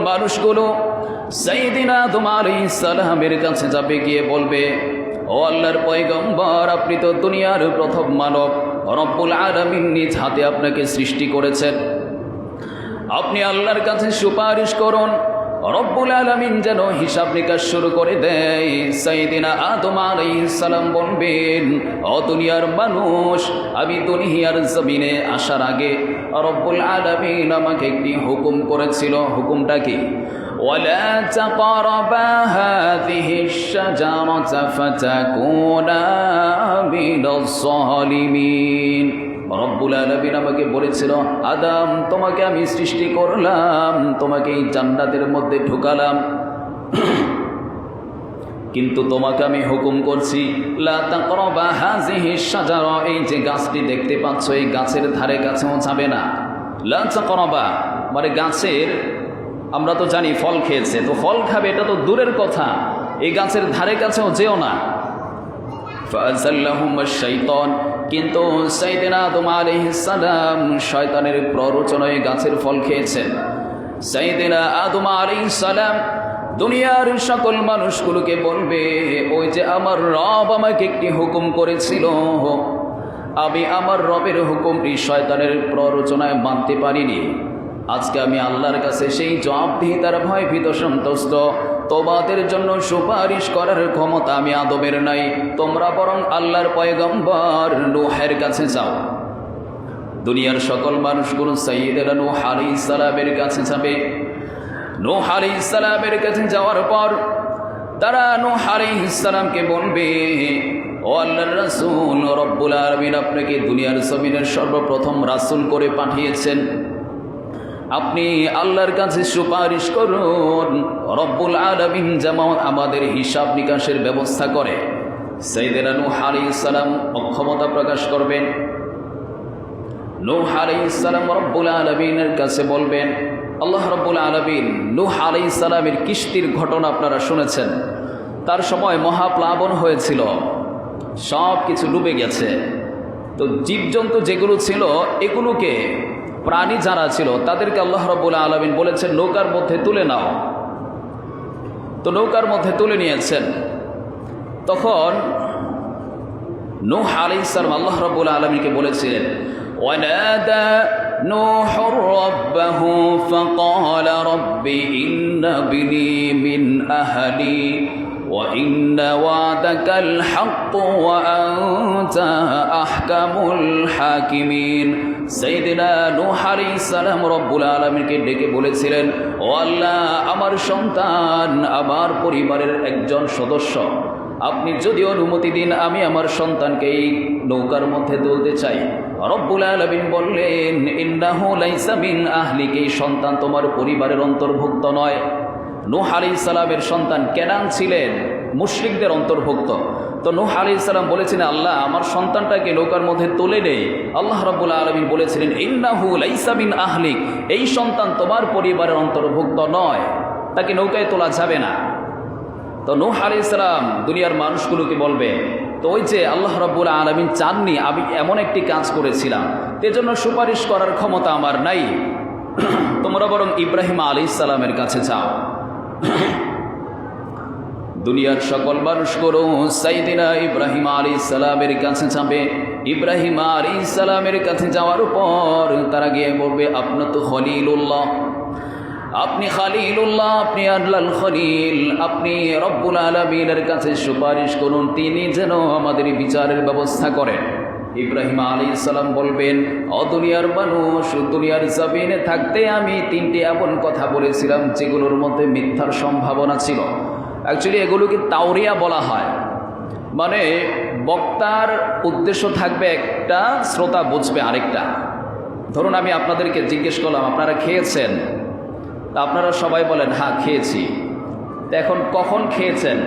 মানুষগুলো সাইয়েদিনা আদম আলাইহিস সালামের কাছে যাবে, গিয়ে বলবে, ও আল্লাহর পয়গম্বর, আপনি তো দুনিয়ার প্রথম মানব, রব্বুল আলামিন নিজ হাতে আপনাকে সৃষ্টি করেছেন, আপনি আল্লাহর কাছে সুপারিশ করুন, রব্বুল আলামিন যেন হিসাব নিকাশ শুরু করে দেয়। সাইয়েদিনা আদম আলাইহিস সালাম বলবেন, ও দুনিয়ার মানুষ, আমি দুনিয়ার জমিনে আসার আগে রব্বুল আলামিন আমাকে একটি হুকুম করেছিল। হুকুমটা কি? ওয়ালা তাকরাবা হাযিহিশ শাজারাতা ফাতাকুনা মিনাস সালিমিন। রব্বুল আলামিন আমাকে বলেছিল, আদম, তোমাকে আমি সৃষ্টি করলাম, তোমাকে এই জান্নাতের মধ্যে ঢুকালাম, কিন্তু তোমাকে আমি হুকুম করছি, লা তাকরাবা হাযিহিশ শাজারা, এই যে গাছটি দেখতে পাচ্ছ, এই গাছের ধারে কাছেও যাবে না। লা তাকরাবা মানে গাছের, আমরা তো জানি ফল খেয়েছে, তো ফল খাবে এটা তো দূরের কথা, এই গাছের ধারে কাছেও যেও না। ফাআযাল্লাহুমুশ শাইতান, কিন্তু সাইয়েদিনা আদম আলাইহিস সালাম শয়তানের প্ররোচনায় গাছের ফল খেয়েছেন। সাইয়েদিনা আদম আলাইহিস সালাম দুনিয়ার সকল মানুষগুলোকে বলবে, ওই যে আমার রব আমাকে একটি হুকুম করেছিল, আমি আমার রবের হুকুমটি শয়তানের প্ররোচনায় মানতে পারিনি, আজকে আমি আল্লাহর কাছে সেই জবাবদিহিতার ভয় ভীত সন্তুষ্ট, তোমাদের জন্য সুপারিশ করার ক্ষমতা আমি আদমের নাই, তোমরা বরং আল্লাহর পয়গম্বর নূহের কাছে যাও। দুনিয়ার সকল মানুষগুলো সাইয়েদনা নূহ আলাইহিস সালামের কাছে যাবে। নূহ আলাইহিস সালামের কাছে যাওয়ার পর তারা নূহ আলাইহিস সালামকে বলবে, ও আল্লাহর রাসূল, রব্বুল আলামিন আপনাকে দুনিয়ার জমিনের সর্বপ্রথম রাসূল করে পাঠিয়েছেন, আপনি আল্লাহর কাছে সুপারিশ করুন, রব্বুল আলামিন যেমন আমাদের হিসাব নিকাশের ব্যবস্থা করে। সাইয়েদনা নূহ আলাইহিস সালাম অক্ষমতা প্রকাশ করবেন। নূহ আলাইহিস সালাম রব্বুল আলামিনের কাছে বলবেন, আল্লাহ রব্বুল আলামিন, নূহ আলাইহিস সালামের কিস্তির ঘটনা আপনারা শুনেছেন, তার সময় মহাপ্লাবন হয়েছিল, সব কিছু ডুবে গেছে, তো জীবজন্তু যেগুলো ছিল এগুলোকে, প্রাণী যারা ছিল তাদেরকে আল্লাহ রাব্বুল আলামিন বলেছেন নৌকার মধ্যে তুলে নাও। তো নৌকার মধ্যে তুলে নিয়েছেন। তখন নূহ আলাইহিস সালাম আল্লাহ রাব্বুল আলামিনকে বলেছিলেন, ওয়ানাদা নূহুর রাব্বাহু ফাকালা রাব্বি ইন্না বিনি মিন আহলি ওয়া ইন্না ওয়াদাকাল হাক্কু ওয়া আনতা আহকামুল হাকিমিন। সাইয়েদিনা নূহ আলাইহিস সালাম রব্বুল আলামিনকে ডেকে বলেছিলেন, ও আল্লাহ, আমার সন্তান আমার পরিবারের একজন সদস্য, আপনি যদি অনুমতি দিন আমি আমার সন্তানকে এই নৌকার মধ্যে তুলতে চাই। রব্বুল আলামিন বললেন, ইন্নাহু লাইসা মিন আহলিক, এই সন্তান তোমার পরিবারের অন্তর্ভুক্ত নয়। নূহ আলাইহিস সালামের সন্তান কেনান ছিলেন মুশরিকদের অন্তর্ভুক্ত। তো নূহ আলাইহিস সালাম বলেছিলেন, আল্লাহ, আমার সন্তানটাকে নৌকার মধ্যে তুলে নেই। আল্লাহ রাব্বুল আলামিন বলেছিলেন, ইন্নাহু লাইসা মিন আহলিক, এই সন্তান তোমার পরিবারের অন্তর্ভুক্ত নয়, তাকে নৌকায় তোলা যাবে না। তো নূহ আলাইহিস সালাম দুনিয়ার মানুষগুলোকে বলবে, তো ওই যে আল্লাহ রাব্বুল আলামিন চাননি, আমি এমন একটি কাজ করেছিলাম, এজন্য সুপারিশ করার ক্ষমতা আমার নাই, তোমরা বরং ইব্রাহিম আলাইহিস সালামের কাছে যাও। দুনিয়ার সকল মানুষগুলো সাইয়েদিনা ইব্রাহিম আলাইহিস সালামের কাছে যাবে। ইব্রাহিম আলাইহিস সালামের কাছে যাওয়ার পর তারা গিয়ে বলবে, আপনি তো খলিলুল্লাহ, আপনি খলিলুল্লাহ, আপনি আল্লাহর খলিল, আপনি রব্বুল আলামিনের কাছে সুপারিশ করুন, তিনি যেন আমাদের বিচারের ব্যবস্থা করেন। ইব্রাহিম আলাইহিস সালাম বলবেন, ও দুনিয়ার মানুষ, দুনিয়ার জমিনে থাকতে আমি তিনটি এমন কথা বলেছিলাম যেগুলোর মধ্যে মিথ্যার সম্ভাবনা ছিল। অ্যাকচুয়ালি এগুলোকে তাওরিয়া বলা হয়, মানে বক্তার উদ্দেশ্য থাকবে একটা, শ্রোতা বুঝবে আরেকটা। ধরুন আমি আপনাদেরকে জিজ্ঞেস করলাম, আপনারা খেয়েছেন? তা আপনারা সবাই বলেন হ্যাঁ খেয়েছি। তো এখন কখন খেয়েছেন